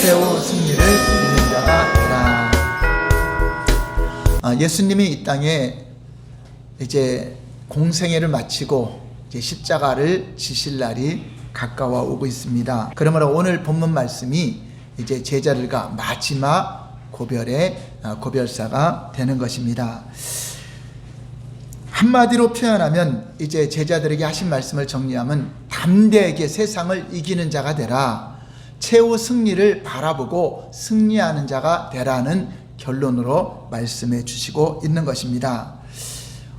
최후 승리를 믿는 자가 되라. 예수님이 이 땅에 이제 공생애를 마치고 이제 십자가를 지실 날이 가까워 오고 있습니다. 그러므로 오늘 본문 말씀이 이제 제자들과 마지막 고별의 고별사가 되는 것입니다. 한마디로 표현하면 이제 제자들에게 하신 말씀을 정리하면 담대하게 세상을 이기는 자가 되라. 최후 승리를 바라보고 승리하는 자가 되라는 결론으로 말씀해 주시고 있는 것입니다.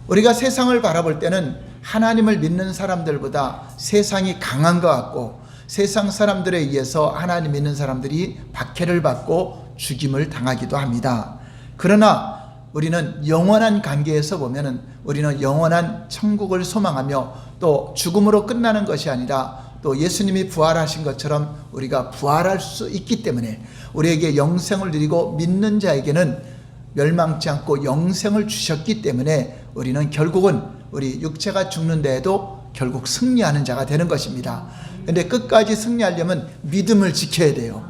우리가 세상을 바라볼 때는 하나님을 믿는 사람들보다 세상이 강한 것 같고 세상 사람들에 의해서 하나님 믿는 사람들이 박해를 받고 죽임을 당하기도 합니다. 그러나 우리는 영원한 관계에서 보면은 우리는 영원한 천국을 소망하며 또 죽음으로 끝나는 것이 아니라 또 예수님이 부활하신 것처럼 우리가 부활할 수 있기 때문에 우리에게 영생을 누리고 믿는 자에게는 멸망치 않고 영생을 주셨기 때문에 우리는 결국은 우리 육체가 죽는 데에도 결국 승리하는 자가 되는 것입니다. 그런데 끝까지 승리하려면 믿음을 지켜야 돼요.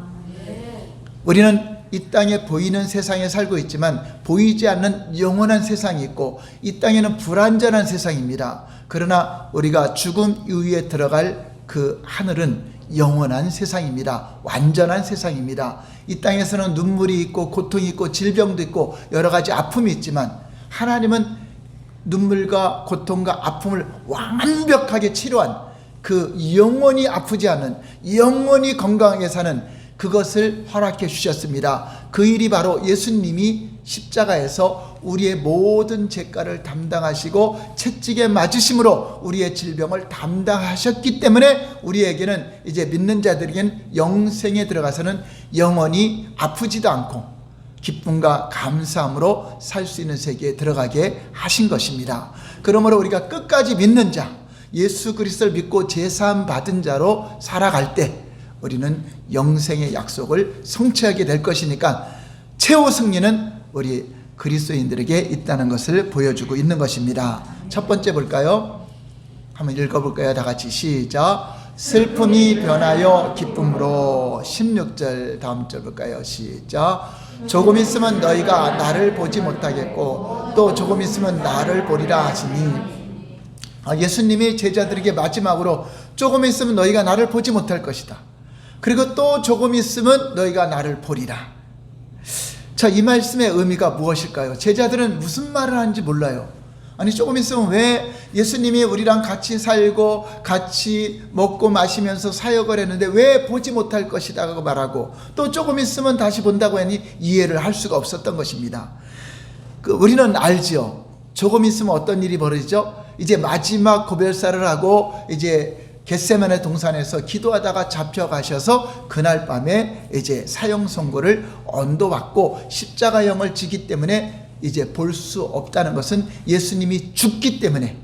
우리는 이 땅에 보이는 세상에 살고 있지만 보이지 않는 영원한 세상이 있고 이 땅에는 불완전한 세상입니다. 그러나 우리가 죽음 이후에 들어갈 그 하늘은 영원한 세상입니다. 완전한 세상입니다. 이 땅에서는 눈물이 있고 고통이 있고 질병도 있고 여러 가지 아픔이 있지만 하나님은 눈물과 고통과 아픔을 완벽하게 치료한 그 영원히 아프지 않은 영원히 건강하게 사는 그것을 허락해 주셨습니다. 그 일이 바로 예수님이 십자가에서 우리의 모든 죄가를 담당하시고 채찍에 맞으심으로 우리의 질병을 담당하셨기 때문에 우리에게는 이제 믿는 자들에게는 영생에 들어가서는 영원히 아프지도 않고 기쁨과 감사함으로 살 수 있는 세계에 들어가게 하신 것입니다. 그러므로 우리가 끝까지 믿는 자, 예수 그리스도를 믿고 제사함 받은 자로 살아갈 때 우리는 영생의 약속을 성취하게 될 것이니까 최후 승리는 우리 그리스도인들에게 있다는 것을 보여주고 있는 것입니다. 첫 번째 볼까요? 한번 읽어볼까요? 다 같이 시작. 슬픔이 변하여 기쁨으로. 16절 다음 절 볼까요? 시작. 조금 있으면 너희가 나를 보지 못하겠고 또 조금 있으면 나를 보리라 하시니. 예수님이 제자들에게 마지막으로 조금 있으면 너희가 나를 보지 못할 것이다. 그리고 또 조금 있으면 너희가 나를 보리라. 자, 이 말씀의 의미가 무엇일까요? 제자들은 무슨 말을 하는지 몰라요. 아니 조금 있으면 왜 예수님이 우리랑 같이 살고 같이 먹고 마시면서 사역을 했는데 왜 보지 못할 것이다 고 말하고 또 조금 있으면 다시 본다고 하니 이해를 할 수가 없었던 것입니다. 우리는 알지요. 조금 있으면 어떤 일이 벌어지죠? 이제 마지막 고별사를 하고 이제 겟세마네 동산에서 기도하다가 잡혀가셔서 그날 밤에 이제 사형 선고를 언도받고 십자가형을 지기 때문에 이제 볼 수 없다는 것은 예수님이 죽기 때문에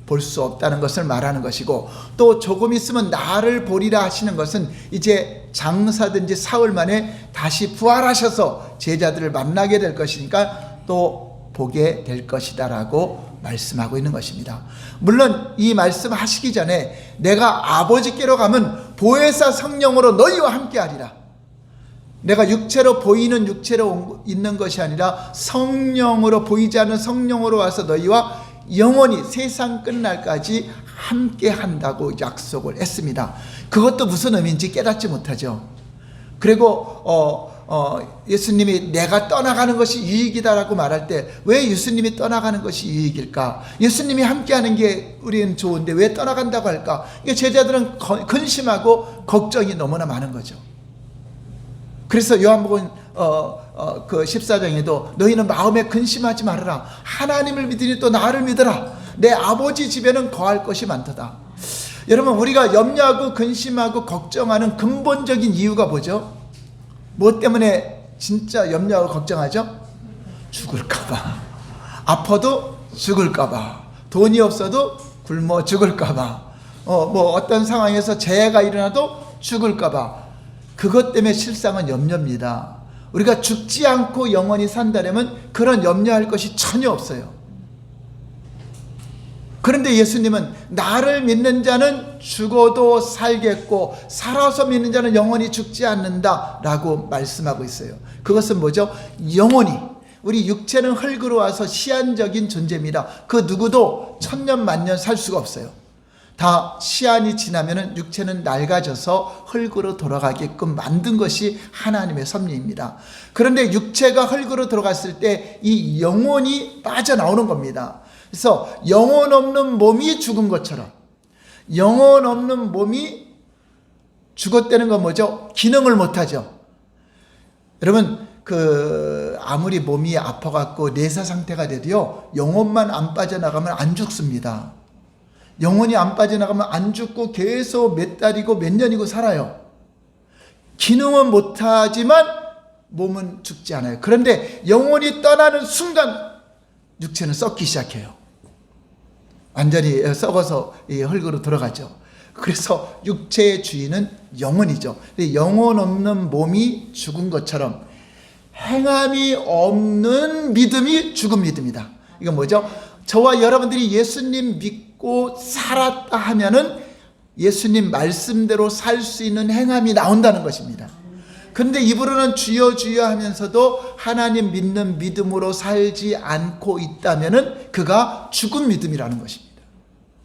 볼 수 없다는 것을 말하는 것이고 또 조금 있으면 나를 보리라 하시는 것은 이제 장사든지 사흘 만에 다시 부활하셔서 제자들을 만나게 될 것이니까 또 보게 될 것이다 라고 말씀하고 있는 것입니다. 물론 이 말씀 하시기 전에 내가 아버지께로 가면 보혜사 성령으로 너희와 함께 하리라. 내가 육체로 보이는 육체로 있는 것이 아니라 성령으로 보이지 않는 성령으로 와서 너희와 영원히 세상 끝날까지 함께 한다고 약속을 했습니다. 그것도 무슨 의미인지 깨닫지 못하죠. 그리고 예수님이 내가 떠나가는 것이 유익이다라고 말할 때 왜 예수님이 떠나가는 것이 유익일까? 예수님이 함께하는 게 우리는 좋은데 왜 떠나간다고 할까? 제자들은 근심하고 걱정이 너무나 많은 거죠. 그래서 요한복음 그 14장에도 너희는 마음에 근심하지 말아라. 하나님을 믿으니 또 나를 믿어라. 내 아버지 집에는 거할 것이 많도다. 여러분 우리가 염려하고 근심하고 걱정하는 근본적인 이유가 뭐죠? 뭐 때문에 진짜 염려하고 걱정하죠? 죽을까봐. 아파도 죽을까봐. 돈이 없어도 굶어 죽을까봐. 뭐 어떤 상황에서 재해가 일어나도 죽을까봐. 그것 때문에 실상은 염려입니다. 우리가 죽지 않고 영원히 산다면 그런 염려할 것이 전혀 없어요. 그런데 예수님은 나를 믿는 자는 죽어도 살겠고 살아서 믿는 자는 영원히 죽지 않는다 라고 말씀하고 있어요. 그것은 뭐죠? 영원히. 우리 육체는 흙으로 와서 시한적인 존재입니다. 그 누구도 천년 만년 살 수가 없어요. 다 시한이 지나면은 육체는 낡아져서 흙으로 돌아가게끔 만든 것이 하나님의 섭리입니다. 그런데 육체가 흙으로 들어갔을 때 이 영혼이 빠져나오는 겁니다. 그래서 영혼 없는 몸이 죽은 것처럼, 영혼 없는 몸이 죽었다는 건 뭐죠? 기능을 못하죠. 여러분, 아무리 몸이 아파갖고 내사 상태가 돼도요, 영혼만 안 빠져나가면 안 죽습니다. 영혼이 안 빠져나가면 안 죽고 계속 몇 달이고 몇 년이고 살아요. 기능은 못하지만 몸은 죽지 않아요. 그런데 영혼이 떠나는 순간 육체는 썩기 시작해요. 완전히 썩어서 흙으로 들어가죠. 그래서 육체의 주인은 영혼이죠. 영혼 없는 몸이 죽은 것처럼 행함이 없는 믿음이 죽은 믿음이다. 이건 뭐죠? 저와 여러분들이 예수님 믿고 살았다 하면은 예수님 말씀대로 살 수 있는 행함이 나온다는 것입니다. 그런데 입으로는 주여 주여 하면서도 하나님 믿는 믿음으로 살지 않고 있다면은 그가 죽은 믿음이라는 것입니다.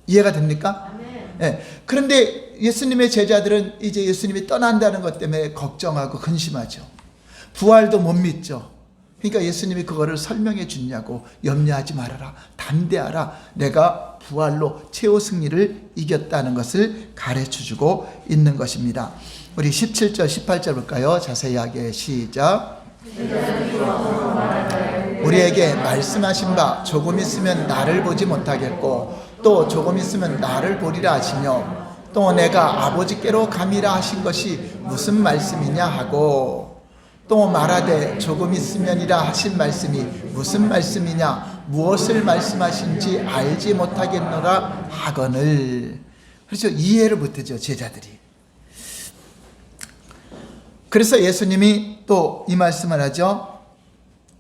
이해가 됩니까? 네. 그런데 예수님의 제자들은 이제 예수님이 떠난다는 것 때문에 걱정하고 근심하죠. 부활도 못 믿죠. 그러니까 예수님이 그거를 설명해 주냐고. 염려하지 말아라, 담대하라, 내가 부활로 최후 승리를 이겼다는 것을 가르쳐 주고 있는 것입니다. 우리 17절 18절 볼까요? 자세히 하게 시작. 우리에게 말씀하신 바 조금 있으면 나를 보지 못하겠고 또 조금 있으면 나를 보리라 하시며 또 내가 아버지께로 감이라 하신 것이 무슨 말씀이냐 하고 또 말하되 조금 있으면이라 하신 말씀이 무슨 말씀이냐 무엇을 말씀하신지 알지 못하겠노라 하거늘. 그렇죠. 이해를 못하죠, 제자들이. 그래서 예수님이 또 이 말씀을 하죠.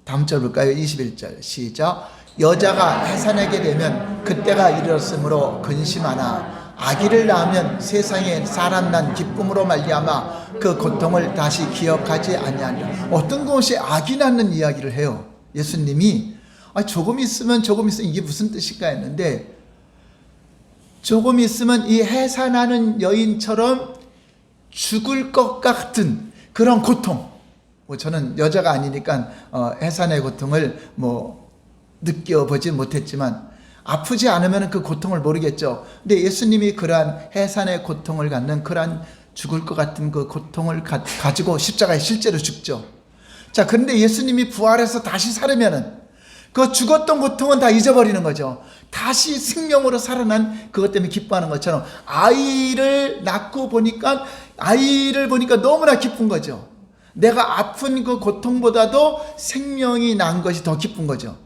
다음 절 볼까요? 21절 시작. 여자가 해산하게 되면 그때가 이르렀으므로 근심하나 아기를 낳으면 세상에 사람 난 기쁨으로 말미암아 그 고통을 다시 기억하지 아니하리라. 어떤 것이 아기 낳는 이야기를 해요. 예수님이 조금 있으면 이게 무슨 뜻일까 했는데, 조금 있으면 이 해산하는 여인처럼 죽을 것 같은 그런 고통. 저는 여자가 아니니까 해산의 고통을 느껴보지 못했지만 아프지 않으면 그 고통을 모르겠죠. 근데 예수님이 그러한 해산의 고통을 갖는 그러한 죽을 것 같은 그 고통을 가지고 십자가에 실제로 죽죠. 자, 그런데 예수님이 부활해서 다시 살으면은 그 죽었던 고통은 다 잊어버리는 거죠. 다시 생명으로 살아난 그것 때문에 기뻐하는 것처럼 아이를 낳고 보니까 너무나 기쁜 거죠. 내가 아픈 그 고통보다도 생명이 난 것이 더 기쁜 거죠.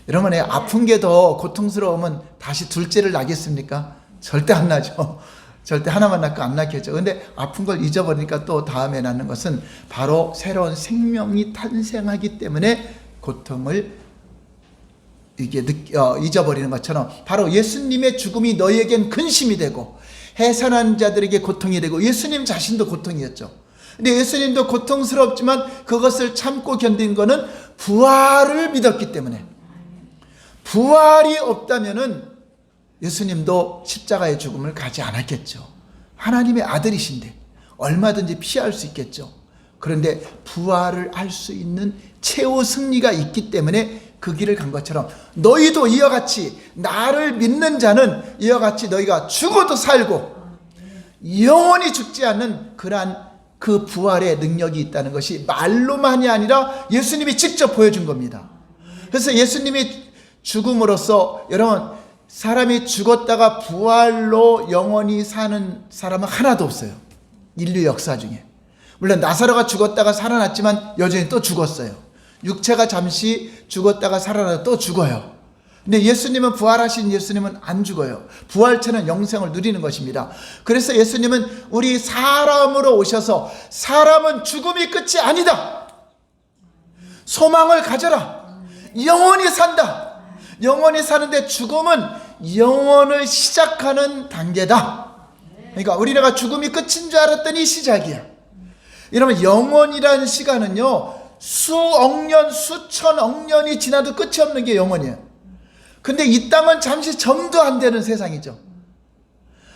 여러분, 아픈 게 더 고통스러우면 다시 둘째를 낳겠습니까? 절대 안 나죠. 절대 하나만 낳고 안 낳겠죠. 그런데 아픈 걸 잊어버리니까 또 다음에 낳는 것은 바로 새로운 생명이 탄생하기 때문에 고통을 잊어버리는 것처럼 바로 예수님의 죽음이 너희에겐 근심이 되고 해산한 자들에게 고통이 되고 예수님 자신도 고통이었죠. 근데 예수님도 고통스럽지만 그것을 참고 견딘 거는 부활을 믿었기 때문에. 부활이 없다면은 예수님도 십자가의 죽음을 가지 않았겠죠. 하나님의 아들이신데 얼마든지 피할 수 있겠죠. 그런데 부활을 할 수 있는 최후 승리가 있기 때문에 그 길을 간 것처럼 너희도 이와 같이 나를 믿는 자는 이와 같이 너희가 죽어도 살고 영원히 죽지 않는 그러한 그 부활의 능력이 있다는 것이 말로만이 아니라 예수님이 직접 보여준 겁니다. 그래서 예수님이 죽음으로써 여러분, 사람이 죽었다가 부활로 영원히 사는 사람은 하나도 없어요. 인류 역사 중에. 물론 나사로가 죽었다가 살아났지만 여전히 또 죽었어요. 육체가 잠시 죽었다가 살아나서 또 죽어요. 근데 예수님은, 부활하신 예수님은 안 죽어요. 부활체는 영생을 누리는 것입니다. 그래서 예수님은 우리 사람으로 오셔서 사람은 죽음이 끝이 아니다. 소망을 가져라. 영원히 산다. 영원히 사는데 죽음은 영원을 시작하는 단계다. 그러니까 우리나라 죽음이 끝인 줄 알았더니 시작이야. 이러면 영원이라는 시간은요, 수억 년, 수천억 년이 지나도 끝이 없는 게 영원이에요. 근데 이 땅은 잠시 점도 안 되는 세상이죠.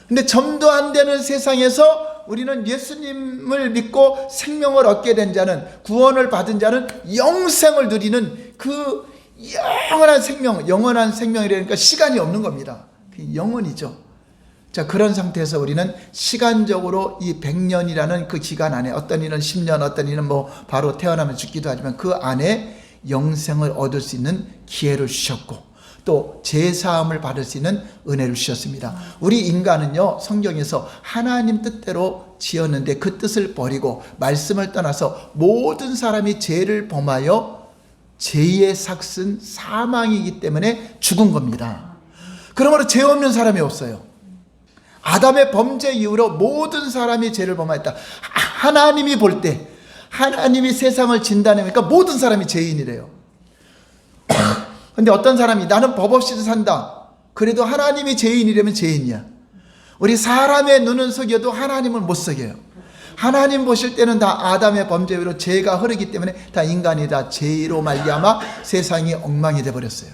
근데 점도 안 되는 세상에서 우리는 예수님을 믿고 생명을 얻게 된 자는, 구원을 받은 자는 영생을 누리는 그 영원한 생명, 영원한 생명이라니까 시간이 없는 겁니다. 그 영원이죠. 자, 그런 상태에서 우리는 시간적으로 이 100년이라는 그 기간 안에, 어떤 이는 10년, 어떤 이는 뭐 바로 태어나면 죽기도 하지만 그 안에 영생을 얻을 수 있는 기회를 주셨고, 또 제사함을 받을 수 있는 은혜를 주셨습니다. 우리 인간은요, 성경에서 하나님 뜻대로 지었는데 그 뜻을 버리고 말씀을 떠나서 모든 사람이 죄를 범하여 죄의 삭은 사망이기 때문에 죽은 겁니다. 그러므로 죄 없는 사람이 없어요. 아담의 범죄 이후로 모든 사람이 죄를 범하였다. 하나님이 볼 때, 하나님이 세상을 진단해보니까 모든 사람이 죄인이래요. 근데 어떤 사람이 나는 법 없이도 산다. 그래도 하나님이 죄인이라면 죄인이야. 우리 사람의 눈은 속여도 하나님은 못 속여요. 하나님 보실 때는 다 아담의 범죄로 죄가 흐르기 때문에 다 인간이 다 죄로 말미암아 세상이 엉망이 돼버렸어요.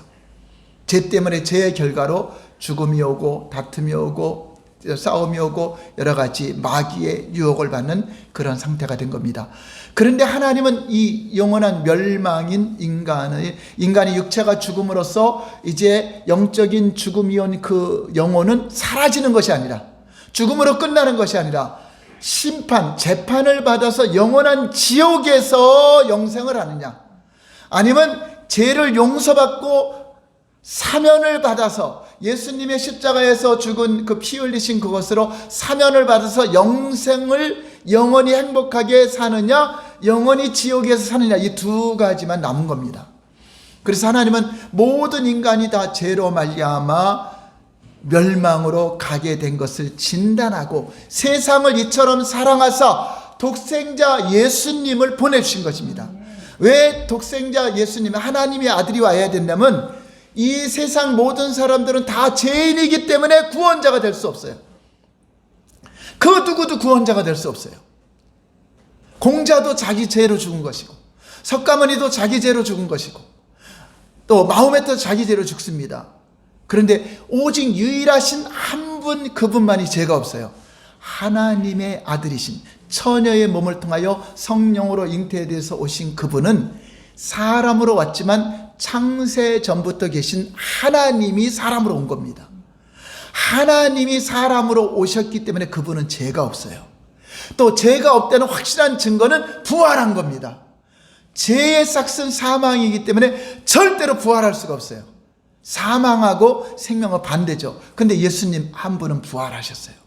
죄 때문에 죄의 결과로 죽음이 오고 다툼이 오고 싸움이 오고 여러 가지 마귀의 유혹을 받는 그런 상태가 된 겁니다. 그런데 하나님은 이 영원한 멸망인 인간의 육체가 죽음으로써 이제 영적인 죽음이 온 그 영혼은 사라지는 것이 아니라, 죽음으로 끝나는 것이 아니라 심판, 재판을 받아서 영원한 지옥에서 영생을 하느냐, 아니면 죄를 용서받고 사면을 받아서 예수님의 십자가에서 죽은 그 피 흘리신 그것으로 사면을 받아서 영생을 영원히 행복하게 사느냐, 영원히 지옥에서 사느냐, 이 두 가지만 남은 겁니다. 그래서 하나님은 모든 인간이 다 죄로 말미암아 멸망으로 가게 된 것을 진단하고 세상을 이처럼 사랑하사 독생자 예수님을 보내주신 것입니다. 왜 독생자 예수님, 하나님의 아들이 와야 된다면 이 세상 모든 사람들은 다 죄인이기 때문에 구원자가 될 수 없어요. 그 누구도 구원자가 될 수 없어요. 공자도 자기 죄로 죽은 것이고, 석가모니도 자기 죄로 죽은 것이고, 또 마호메트도 자기 죄로 죽습니다. 그런데 오직 유일하신 한 분, 그분만이 죄가 없어요. 하나님의 아들이신, 처녀의 몸을 통하여 성령으로 잉태되어서 오신 그분은 사람으로 왔지만 창세 전부터 계신 하나님이 사람으로 온 겁니다. 하나님이 사람으로 오셨기 때문에 그분은 죄가 없어요. 또 죄가 없다는 확실한 증거는 부활한 겁니다. 죄의 삭은 사망이기 때문에 절대로 부활할 수가 없어요. 사망하고 생명은 반대죠. 근데 예수님 한 분은 부활하셨어요.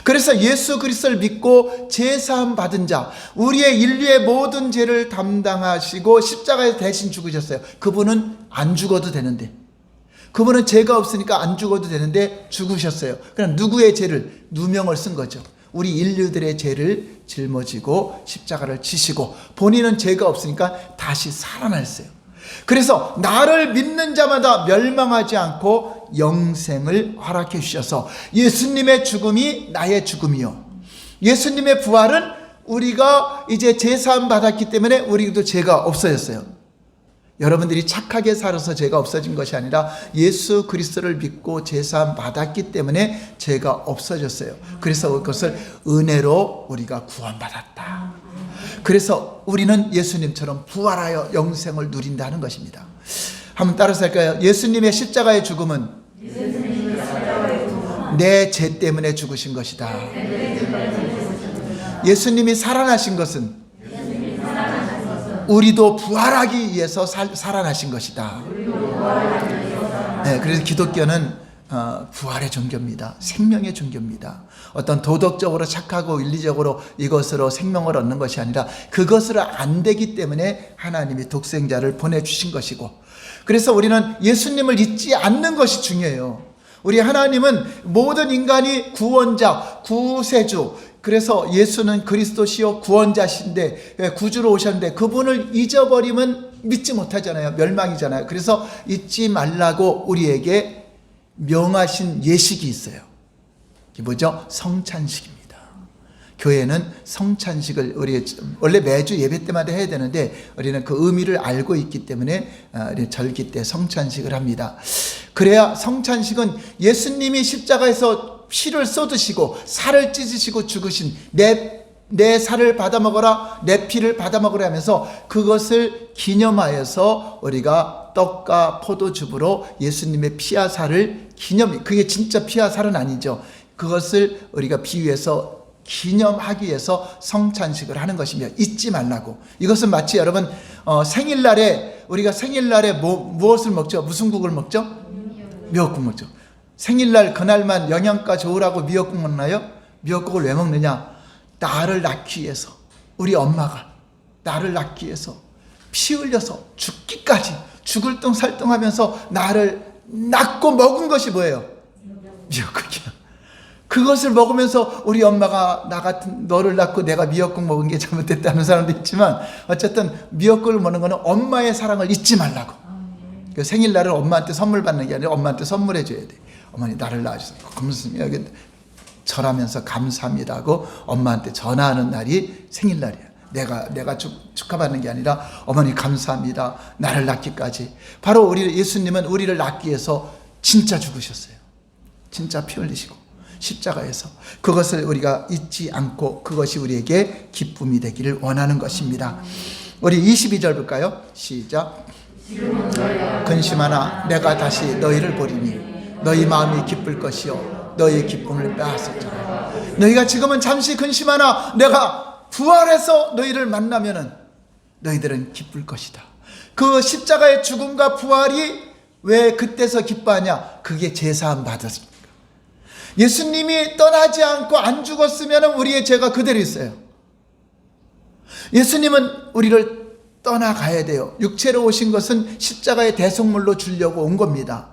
그래서 예수 그리스도를 믿고 제사함 받은 자, 우리의 인류의 모든 죄를 담당하시고 십자가에 대신 죽으셨어요. 그분은 안 죽어도 되는데, 그분은 죄가 없으니까 안 죽어도 되는데 죽으셨어요. 그럼 누구의 죄를, 누명을 쓴 거죠. 우리 인류들의 죄를 짊어지고 십자가를 지시고, 본인은 죄가 없으니까 다시 살아났어요. 그래서 나를 믿는 자마다 멸망하지 않고 영생을 허락해 주셔서 예수님의 죽음이 나의 죽음이요, 예수님의 부활은 우리가 이제 제사함 받았기 때문에 우리도 죄가 없어졌어요. 여러분들이 착하게 살아서 죄가 없어진 것이 아니라 예수 그리스도를 믿고 제사함 받았기 때문에 죄가 없어졌어요. 그래서 그것을 은혜로 우리가 구원받았다. 그래서 우리는 예수님처럼 부활하여 영생을 누린다는 것입니다. 한번 따라서 할까요? 예수님의 십자가의 죽음은 내 죄 때문에 죽으신 것이다. 예수님이 살아나신 것은 우리도 부활하기 위해서 살아나신 것이다. 네, 그래서 기독교는 부활의 종교입니다. 생명의 종교입니다. 어떤 도덕적으로 착하고 윤리적으로 이것으로 생명을 얻는 것이 아니라 그것으로 안 되기 때문에 하나님이 독생자를 보내주신 것이고, 그래서 우리는 예수님을 잊지 않는 것이 중요해요. 우리 하나님은 모든 인간이 구원자, 구세주, 그래서 예수는 그리스도시요 구원자신데, 구주로 오셨는데 그분을 잊어버리면 믿지 못하잖아요. 멸망이잖아요. 그래서 잊지 말라고 우리에게 명하신 예식이 있어요. 이게 뭐죠? 성찬식입니다. 교회는 성찬식을 우리 원래 매주 예배 때마다 해야 되는데 우리는 그 의미를 알고 있기 때문에 절기 때 성찬식을 합니다. 그래야 성찬식은 예수님이 십자가에서 피를 쏟으시고 살을 찢으시고 죽으신 내 살을 받아 먹어라, 내 피를 받아 먹으라 하면서 그것을 기념하여서 우리가 떡과 포도즙으로 예수님의 피와 살을 그게 진짜 피와 살은 아니죠. 그것을 우리가 비유해서 기념하기 위해서 성찬식을 하는 것이며 잊지 말라고. 이것은 마치 여러분 생일날에 우리가 생일날에 무엇을 먹죠? 무슨 국을 먹죠? 미역국 먹죠. 생일날 그날만 영양가 좋으라고 미역국 먹나요? 미역국을 왜 먹느냐? 나를 낳기 위해서, 우리 엄마가 나를 낳기 위해서 피 흘려서 죽기까지 죽을 똥 살똥하면서 나를 낳고 먹은 것이 뭐예요? 미역국이야. 그것을 먹으면서 우리 엄마가 나 같은 너를 낳고 내가 미역국 먹은 게 잘못됐다는 사람도 있지만 어쨌든 미역국을 먹는 거는 엄마의 사랑을 잊지 말라고. 그 생일날은 엄마한테 선물 받는 게 아니라 엄마한테 선물해 줘야 돼. 어머니 나를 낳아주셔서 고맙습니다. 여기 절하면서 감사합니다 하고 엄마한테 전화하는 날이 생일날이야. 내가 축하받는 게 아니라 어머니 감사합니다. 나를 낳기까지. 바로 예수님은 우리를 낳기 위해서 진짜 죽으셨어요. 진짜 피 흘리시고 십자가에서. 그것을 우리가 잊지 않고 그것이 우리에게 기쁨이 되기를 원하는 것입니다. 우리 22절 볼까요? 시작. 근심하나 내가 다시 너희를 보리니 너희 마음이 기쁠 것이요 너희의 기쁨을 빼앗을지라. 너희가 지금은 잠시 근심하나 내가 부활해서 너희를 만나면은 너희들은 기쁠 것이다. 그 십자가의 죽음과 부활이 왜 그때서 기뻐하냐? 그게 제사함 받았습니다. 예수님이 떠나지 않고 안 죽었으면 우리의 죄가 그대로 있어요. 예수님은 우리를 떠나가야 돼요. 육체로 오신 것은 십자가의 대속물로 주려고 온 겁니다.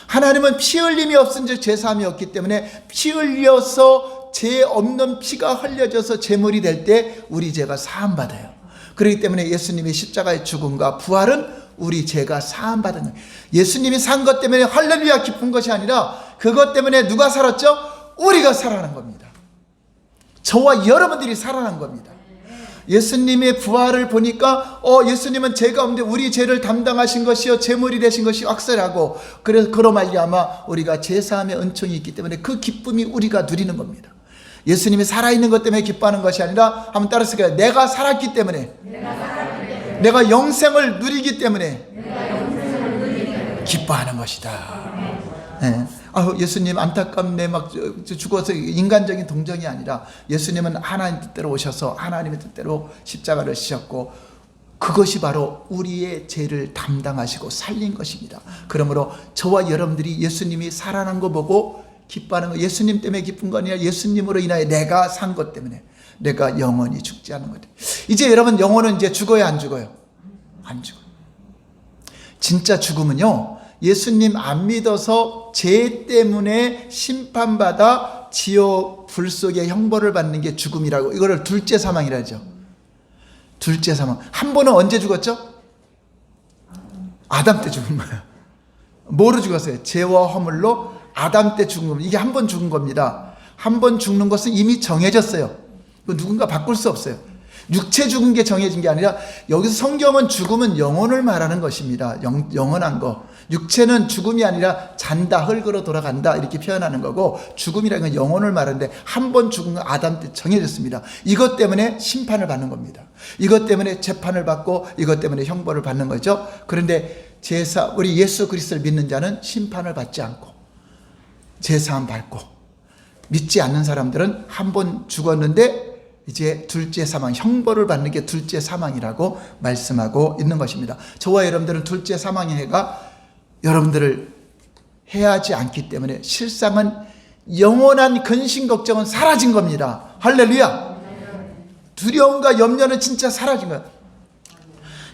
하나님은 피 흘림이 없은 즉 죄사함이 없기 때문에 피 흘려서 죄 없는 피가 흘려져서 제물이 될 때 우리 죄가 사함받아요. 그렇기 때문에 예수님의 십자가의 죽음과 부활은 우리 죄가 사함받은 거예요. 예수님이 산 것 때문에 할렐루야 기쁜 것이 아니라 그것 때문에 누가 살았죠? 우리가 살아난 겁니다. 저와 여러분들이 살아난 겁니다. 예수님의 부활을 보니까 예수님은 죄가 없는데 우리 죄를 담당하신 것이요 제물이 되신 것이 확실하고, 그래서 그로 말미암아 우리가 제사함의 은총이 있기 때문에 그 기쁨이 우리가 누리는 겁니다. 예수님이 살아있는 것 때문에 기뻐하는 것이 아니라 한번 따라서 내가 살았기 때문에, 내가 영생을 누리기 때문에 기뻐하는 것이다. 네. 예수님 안타깝네 막 죽어서 인간적인 동정이 아니라 예수님은 하나님 뜻대로 오셔서 하나님의 뜻대로 십자가를 지셨고 그것이 바로 우리의 죄를 담당하시고 살린 것입니다. 그러므로 저와 여러분들이 예수님이 살아난 거 보고 기뻐하는 거, 예수님 때문에 기쁜 거 아니라 예수님으로 인하여 내가 산 것 때문에 내가 영원히 죽지 않은 것. 이제 여러분 영혼은 이제 죽어요 안 죽어요? 안 죽어요. 진짜 죽음은요, 예수님 안 믿어서 죄 때문에 심판받아 지옥 불 속에 형벌을 받는 게 죽음이라고, 이거를 둘째 사망이라 하죠. 둘째 사망. 한 번은 언제 죽었죠? 아담 때 죽은 거예요. 뭐로 죽었어요? 죄와 허물로 아담 때 죽은 겁니다. 이게 한 번 죽은 겁니다. 한 번 죽는 것은 이미 정해졌어요. 누군가 바꿀 수 없어요. 육체 죽은 게 정해진 게 아니라 여기서 성경은 죽음은 영혼을 말하는 것입니다. 영원한 거. 육체는 죽음이 아니라 잔다, 흙으로 돌아간다 이렇게 표현하는 거고, 죽음이라는 건 영혼을 말하는데 한 번 죽은 건 아담 때 정해졌습니다. 이것 때문에 심판을 받는 겁니다. 이것 때문에 재판을 받고 이것 때문에 형벌을 받는 거죠. 그런데 우리 예수 그리스도를 믿는 자는 심판을 받지 않고 제사함 받고, 믿지 않는 사람들은 한 번 죽었는데 이제 둘째 사망, 형벌을 받는 게 둘째 사망이라고 말씀하고 있는 것입니다. 저와 여러분들은 둘째 사망의 해가 여러분들을 해하지 않기 때문에 실상은 영원한 근심 걱정은 사라진 겁니다. 할렐루야. 두려움과 염려는 진짜 사라진 거예요.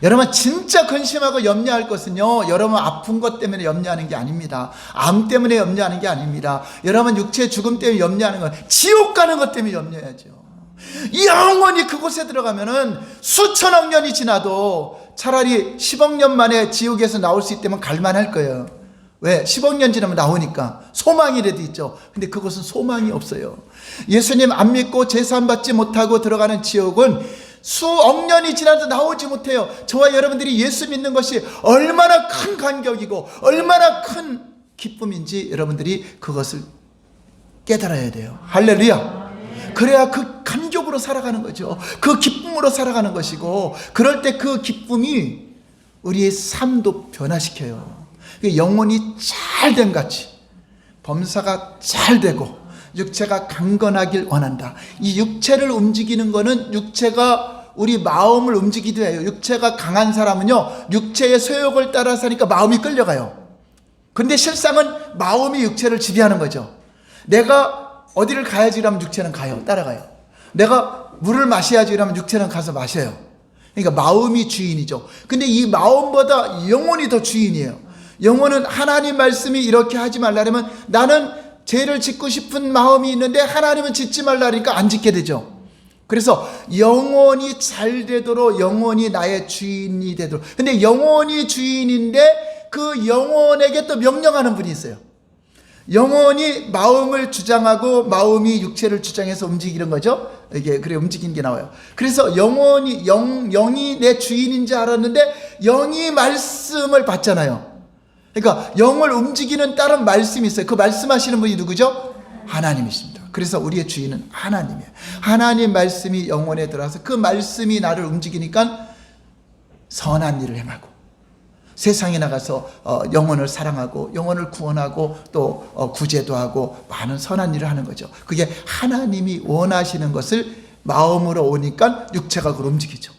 여러분 진짜 근심하고 염려할 것은요, 여러분 아픈 것 때문에 염려하는 게 아닙니다. 암 때문에 염려하는 게 아닙니다. 여러분 육체 죽음 때문에 염려하는 건 지옥 가는 것 때문에 염려해야죠. 영원히 그곳에 들어가면은 수천억 년이 지나도 차라리 10억 년 만에 지옥에서 나올 수 있다면 갈만할 거예요. 왜? 10억 년 지나면 나오니까 소망이라도 있죠. 근데 그것은 소망이 없어요. 예수님 안 믿고 제사함 받지 못하고 들어가는 지옥은 수억 년이 지나도 나오지 못해요. 저와 여러분들이 예수 믿는 것이 얼마나 큰 간격이고 얼마나 큰 기쁨인지 여러분들이 그것을 깨달아야 돼요. 할렐루야. 그래야 그 감격으로 살아가는 거죠. 그 기쁨으로 살아가는 것이고, 그럴 때 그 기쁨이 우리의 삶도 변화시켜요. 영혼이 잘됨 같이 범사가 잘 되고 육체가 강건하길 원한다. 이 육체를 움직이는 거는 육체가 우리 마음을 움직이기도 해요. 육체가 강한 사람은요, 육체의 소욕을 따라 사니까 마음이 끌려가요. 근데 실상은 마음이 육체를 지배하는 거죠. 내가 어디를 가야지 이러면 육체는 가요. 따라가요. 내가 물을 마셔야지 이러면 육체는 가서 마셔요. 그러니까 마음이 주인이죠. 근데 이 마음보다 영혼이 더 주인이에요. 영혼은 하나님 말씀이 이렇게 하지 말라면, 나는 죄를 짓고 싶은 마음이 있는데 하나님은 짓지 말라니까 안 짓게 되죠. 그래서 영혼이 잘 되도록, 영혼이 나의 주인이 되도록. 근데 영혼이 주인인데 그 영혼에게 또 명령하는 분이 있어요. 영혼이 마음을 주장하고 마음이 육체를 주장해서 움직이는 거죠. 이게 그래 움직이는 게 나와요. 그래서 영이 내 주인인지 알았는데 영이 말씀을 받잖아요. 그러니까 영을 움직이는 다른 말씀이 있어요. 그 말씀하시는 분이 누구죠? 하나님이십니다. 그래서 우리의 주인은 하나님이에요. 하나님 말씀이 영혼에 들어와서 그 말씀이 나를 움직이니까 선한 일을 행하고, 세상에 나가서 영혼을 사랑하고 영혼을 구원하고 또 구제도 하고 많은 선한 일을 하는 거죠. 그게 하나님이 원하시는 것을 마음으로 오니까 육체가 그걸 움직이죠.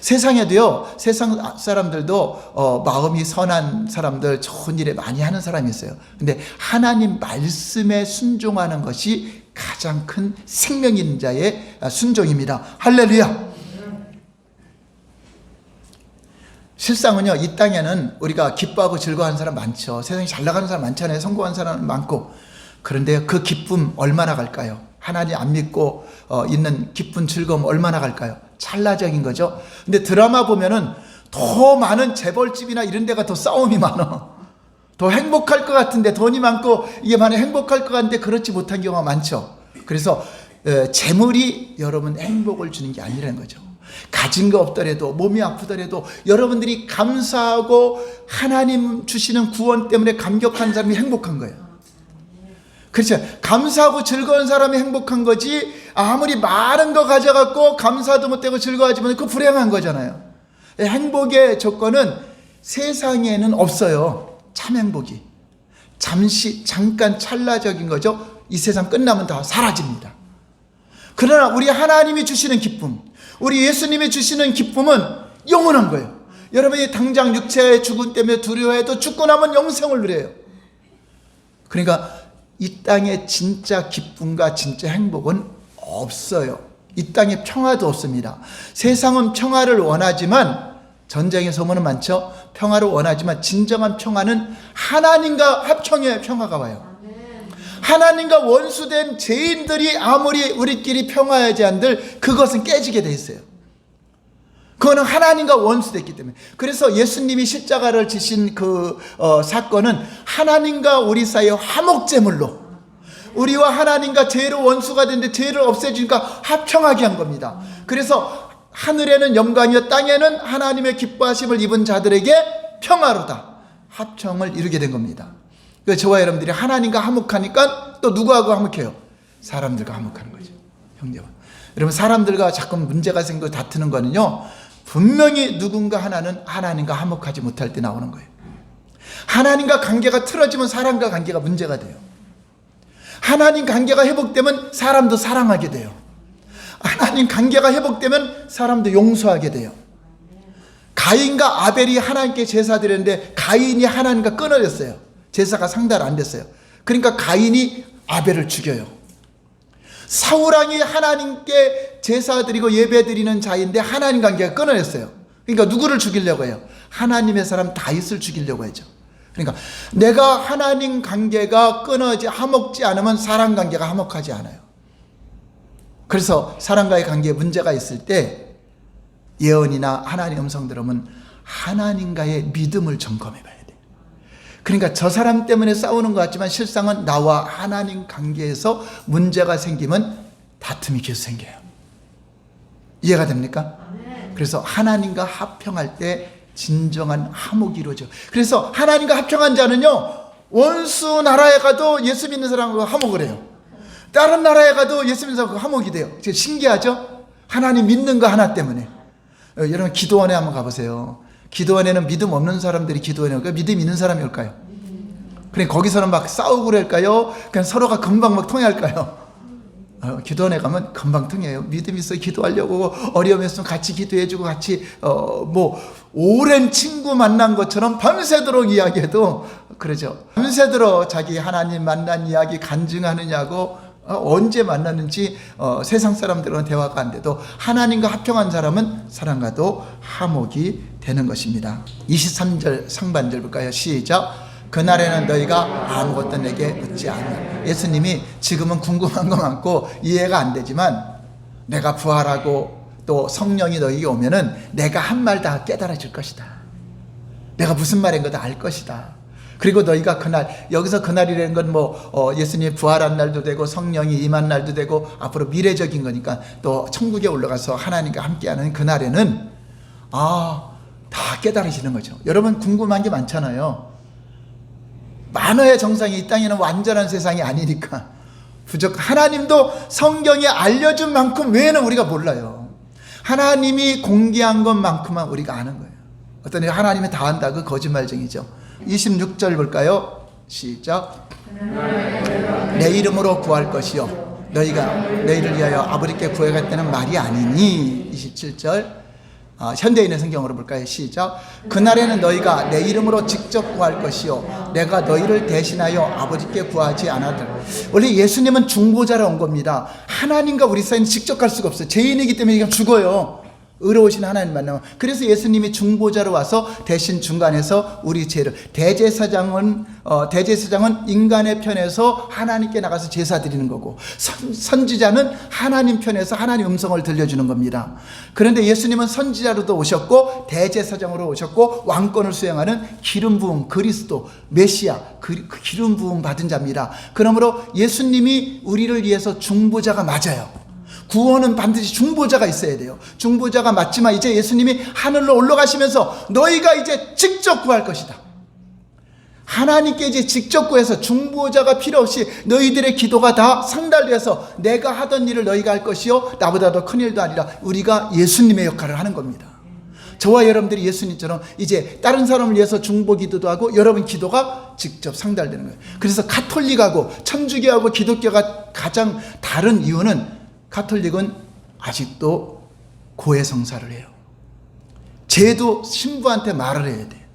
세상에도요, 세상 사람들도 마음이 선한 사람들, 좋은 일에 많이 하는 사람이 있어요. 근데 하나님 말씀에 순종하는 것이 가장 큰 생명 있는 자의 순종입니다. 할렐루야. 실상은요, 이 땅에는 우리가 기뻐하고 즐거워하는 사람 많죠. 세상에 잘 나가는 사람 많잖아요. 성공한 사람 많고. 그런데 그 기쁨 얼마나 갈까요? 하나님 안 믿고 있는 기쁜 즐거움 얼마나 갈까요? 찰나적인 거죠. 근데 드라마 보면은 더 많은 재벌집이나 이런 데가 더 싸움이 많아. 더 행복할 것 같은데, 돈이 많고 이게 많이 행복할 것 같은데 그렇지 못한 경우가 많죠. 그래서 재물이 여러분 행복을 주는 게 아니라는 거죠. 가진 거 없더라도, 몸이 아프더라도 여러분들이 감사하고 하나님 주시는 구원 때문에 감격한 사람이 행복한 거예요. 그렇죠. 감사하고 즐거운 사람이 행복한 거지, 아무리 많은 거 가져갖고 감사도 못하고 즐거워하지 못하면 그거 불행한 거잖아요. 행복의 조건은 세상에는 없어요. 참 행복이 잠깐 찰나적인 거죠. 이 세상 끝나면 다 사라집니다. 그러나 우리 하나님이 주시는 기쁨, 우리 예수님이 주시는 기쁨은 영원한 거예요. 여러분이 당장 육체의 죽음 때문에 두려워해도 죽고 나면 영생을 누려요. 그러니까 이 땅에 진짜 기쁨과 진짜 행복은 없어요. 이 땅에 평화도 없습니다. 세상은 평화를 원하지만, 전쟁의 소문은 많죠. 평화를 원하지만 진정한 평화는 하나님과 합청의 평화가 와요. 하나님과 원수된 죄인들이 아무리 우리끼리 평화하지 한들 그것은 깨지게 돼 있어요. 그거는 하나님과 원수됐기 때문에. 그래서 예수님이 십자가를 지신 그 사건은 하나님과 우리 사이의 화목제물로, 우리와 하나님과 죄로 원수가 됐는데 죄를 없애주니까 합평하게 한 겁니다. 그래서 하늘에는 영광이요 땅에는 하나님의 기뻐하심을 입은 자들에게 평화로다, 합평을 이루게 된 겁니다. 그래서 저와 여러분들이 하나님과 화목하니까 또 누구하고 화목해요? 사람들과 화목하는 거죠. 형제와. 여러분, 사람들과 자꾸 문제가 생기고 다투는 거는요, 분명히 누군가 하나는 하나님과 화목하지 못할 때 나오는 거예요. 하나님과 관계가 틀어지면 사람과 관계가 문제가 돼요. 하나님 관계가 회복되면 사람도 사랑하게 돼요. 하나님 관계가 회복되면 사람도 용서하게 돼요. 가인과 아벨이 하나님께 제사 드렸는데 가인이 하나님과 끊어졌어요. 제사가 상달 안 됐어요. 그러니까 가인이 아벨을 죽여요. 사울왕이 하나님께 제사 드리고 예배 드리는 자인데 하나님 관계가 끊어졌어요. 그러니까 누구를 죽이려고 해요? 하나님의 사람 다윗을 죽이려고 하죠. 그러니까 내가 하나님 관계가 화목지 않으면 사람 관계가 화목하지 않아요. 그래서 사람과의 관계에 문제가 있을 때 예언이나 하나님 음성 들으면 하나님과의 믿음을 점검해 봐야 돼요. 그러니까 저 사람 때문에 싸우는 것 같지만 실상은 나와 하나님 관계에서 문제가 생기면 다툼이 계속 생겨요. 이해가 됩니까? 그래서 하나님과 합평할 때 진정한 화목이 이루어져. 그래서 하나님과 합평한 자는요, 원수 나라에 가도 예수 믿는 사람과 화목을 해요. 다른 나라에 가도 예수 믿는 사람과 화목이 돼요. 신기하죠? 하나님 믿는 거 하나 때문에. 여러분 기도원에 한번 가보세요. 기도원에는 믿음 없는 사람들이 기도원에 올까요? 믿음 있는 사람이 올까요? 그래 거기서는 막 싸우고 그럴까요? 그냥 서로가 금방 막 통할까요? 기도원에 가면 금방 통해요. 믿음 있어 기도하려고 어려움이 있으면 같이 기도해주고 같이 오랜 친구 만난 것처럼 밤새도록 이야기해도 그러죠. 밤새도록 자기 하나님 만난 이야기 간증하느냐고 언제 만났는지 세상 사람들은 대화가 안 돼도 하나님과 합평한 사람은 사람과도 화목이 되는 것입니다. 23절 상반절 볼까요? 시작. 그날에는 너희가 아무것도 내게 묻지 않으라. 예수님이 지금은 궁금한 거 많고 이해가 안 되지만 내가 부활하고 또 성령이 너희에게 오면은 내가 한 말 다 깨달아질 것이다. 내가 무슨 말인 거 다 알 것이다. 그리고 너희가 그날, 여기서 그날이라는 건 예수님이 부활한 날도 되고 성령이 임한 날도 되고 앞으로 미래적인 거니까 또 천국에 올라가서 하나님과 함께하는 그날에는 다 깨달으시는 거죠. 여러분 궁금한 게 많잖아요. 만어의 정상이 이 땅에는 완전한 세상이 아니니까 하나님도 성경에 알려준 만큼 외에는 우리가 몰라요. 하나님이 공개한 것만큼만 우리가 아는 거예요. 어떤 일 하나님이 다 안다, 그 거짓말쟁이죠. 26절 볼까요? 시작. 내 이름으로 구할 것이요 너희가 너희를 위하여 아버지께 구하겠다는 말이 아니니. 27절 현대인의 성경으로 볼까요? 시작. 그날에는 너희가 내 이름으로 직접 구할 것이요 내가 너희를 대신하여 아버지께 구하지 않아들. 원래 예수님은 중보자로 온 겁니다. 하나님과 우리 사이는 직접 갈 수가 없어요. 죄인이기 때문에 그냥 죽어요. 의로우신 하나님 만나면. 그래서 예수님이 중보자로 와서 대신 중간에서 우리 죄를, 대제사장은 인간의 편에서 하나님께 나가서 제사 드리는 거고, 선지자는 하나님 편에서 하나님 음성을 들려주는 겁니다. 그런데 예수님은 선지자로도 오셨고 대제사장으로 오셨고 왕권을 수행하는 기름 부음 그리스도 메시아, 그 기름 부음 받은 자입니다. 그러므로 예수님이 우리를 위해서 중보자가 맞아요. 구원은 반드시 중보자가 있어야 돼요. 중보자가 맞지만 이제 예수님이 하늘로 올라가시면서 너희가 이제 직접 구할 것이다. 하나님께 이제 직접 구해서 중보자가 필요 없이 너희들의 기도가 다 상달돼서 내가 하던 일을 너희가 할 것이요 나보다 더 큰 일도 아니라 우리가 예수님의 역할을 하는 겁니다. 저와 여러분들이 예수님처럼 이제 다른 사람을 위해서 중보 기도도 하고 여러분 기도가 직접 상달되는 거예요. 그래서 가톨릭하고 천주교하고 기독교가 가장 다른 이유는 가톨릭은 아직도 고해성사를 해요. 죄도 신부한테 말을 해야 돼.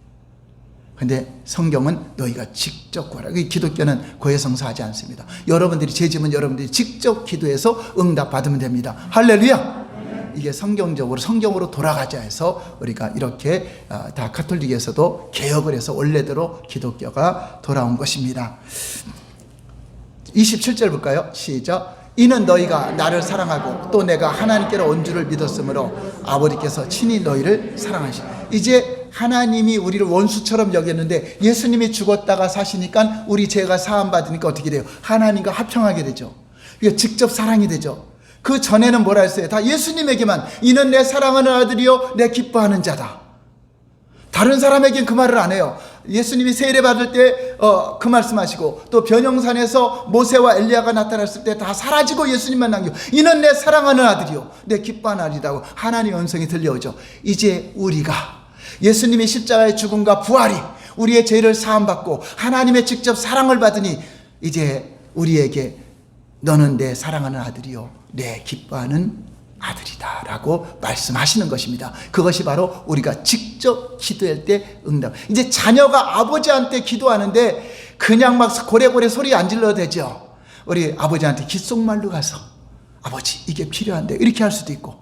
근데 성경은 너희가 직접 구하라. 기독교는 고해성사하지 않습니다. 여러분들이 죄 지으면 여러분들이 직접 기도해서 응답 받으면 됩니다. 할렐루야. 이게 성경으로 돌아가자 해서 우리가 이렇게 다 가톨릭에서도 개혁을 해서 원래대로 기독교가 돌아온 것입니다. 27절 볼까요? 시작. 이는 너희가 나를 사랑하고 또 내가 하나님께로 온 줄을 믿었으므로 아버지께서 친히 너희를 사랑하시니. 이제 하나님이 우리를 원수처럼 여겼는데 예수님이 죽었다가 사시니까 우리 죄가 사함받으니까 어떻게 돼요? 하나님과 합평하게 되죠. 이게 직접 사랑이 되죠. 그 전에는 뭐라 했어요? 다 예수님에게만 이는 내 사랑하는 아들이요 내 기뻐하는 자다. 다른 사람에겐 그 말을 안 해요. 예수님이 세례 받을 때 그 말씀하시고 또 변형산에서 모세와 엘리야가 나타났을 때 다 사라지고 예수님만 남기고 이는 내 사랑하는 아들이요 내 기뻐하는 아들이라고 하나님의 음성이 들려오죠. 이제 우리가 예수님의 십자가의 죽음과 부활이 우리의 죄를 사함받고 하나님의 직접 사랑을 받으니 이제 우리에게 너는 내 사랑하는 아들이요 내 기뻐하는 아들이다 라고 말씀하시는 것입니다. 그것이 바로 우리가 직접 기도할 때 응답. 이제 자녀가 아버지한테 기도하는데 그냥 막 고래고래 소리 안 질러도 되죠. 우리 아버지한테 귓속말로 가서 아버지 이게 필요한데 이렇게 할 수도 있고,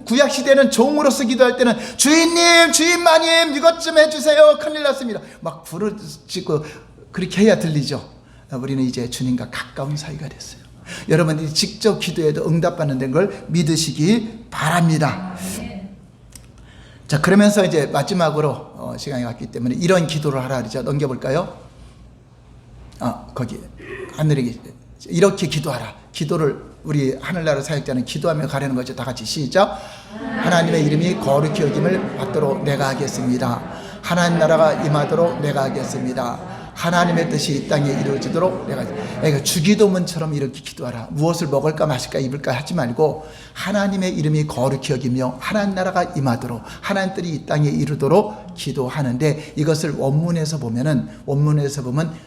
구약시대는 종으로서 기도할 때는 주인님 주인마님 이것 좀 해주세요 큰일 났습니다 막 부르짖고 그렇게 해야 들리죠. 우리는 이제 주님과 가까운 사이가 됐어요. 여러분들이 직접 기도해도 응답받는 걸 믿으시기 바랍니다. 자, 그러면서 이제 마지막으로 시간이 갔기 때문에 이런 기도를 하라 그러죠. 넘겨볼까요? 거기 하늘에 이렇게 기도하라. 기도를 우리 하늘나라 사역자는 기도하며 가려는 거죠. 다 같이 시작. 하나님의 이름이 거룩히 여김을 받도록 내가 하겠습니다. 하나님 나라가 임하도록 내가 하겠습니다. 하나님의 뜻이 이 땅에 이루어지도록 내가. 그러니까 주기도문처럼 이렇게 기도하라. 무엇을 먹을까 마실까 입을까 하지 말고 하나님의 이름이 거룩히 여기며 하나님 나라가 임하도록 하나님 뜻이 이 땅에 이루도록 기도하는데, 이것을 원문에서 보면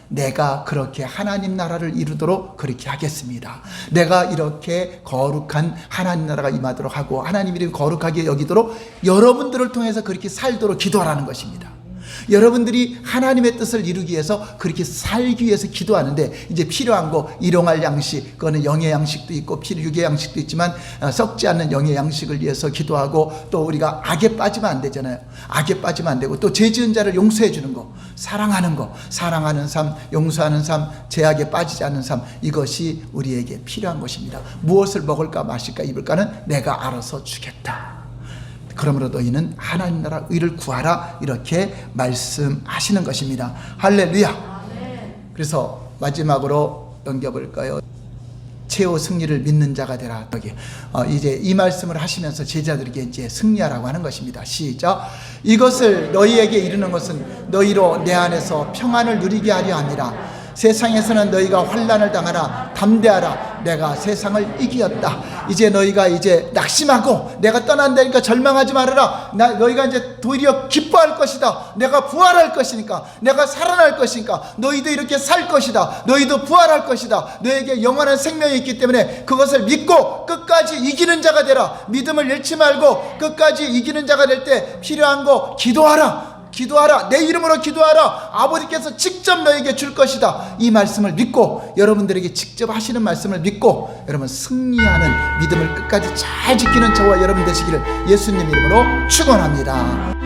내가 그렇게 하나님 나라를 이루도록 그렇게 하겠습니다. 내가 이렇게 거룩한 하나님 나라가 임하도록 하고 하나님 이름이 거룩하게 여기도록 여러분들을 통해서 그렇게 살도록 기도하라는 것입니다. 여러분들이 하나님의 뜻을 이루기 위해서 그렇게 살기 위해서 기도하는데, 이제 필요한 거 일용할 양식, 그거는 영의 양식도 있고 육의 양식도 있지만 썩지 않는 영의 양식을 위해서 기도하고, 또 우리가 악에 빠지면 안 되잖아요. 악에 빠지면 안 되고, 또 죄 지은 자를 용서해 주는 거, 사랑하는 거, 사랑하는 삶, 용서하는 삶, 죄악에 빠지지 않는 삶, 이것이 우리에게 필요한 것입니다. 무엇을 먹을까 마실까 입을까는 내가 알아서 주겠다. 그러므로 너희는 하나님 나라 의를 구하라, 이렇게 말씀하시는 것입니다. 할렐루야. 그래서 마지막으로 넘겨볼까요? 최후 승리를 믿는 자가 되라. 여기 이제 이 말씀을 하시면서 제자들에게 이제 승리하라고 하는 것입니다. 시작. 이것을 너희에게 이르는 것은 너희로 내 안에서 평안을 누리게 하려 함이라. 세상에서는 너희가 환난을 당하라. 담대하라. 내가 세상을 이기었다. 이제 너희가 이제 낙심하고 내가 떠난다니까 절망하지 말아라. 너희가 이제 도리어 기뻐할 것이다. 내가 부활할 것이니까, 내가 살아날 것이니까, 너희도 이렇게 살 것이다. 너희도 부활할 것이다. 너에게 영원한 생명이 있기 때문에 그것을 믿고 끝까지 이기는 자가 되라. 믿음을 잃지 말고 끝까지 이기는 자가 될 때 필요한 거 기도하라. 기도하라. 내 이름으로 기도하라. 아버지께서 직접 너에게 줄 것이다. 이 말씀을 믿고, 여러분들에게 직접 하시는 말씀을 믿고, 여러분 승리하는 믿음을 끝까지 잘 지키는 저와 여러분 되시기를 예수님 이름으로 축원합니다.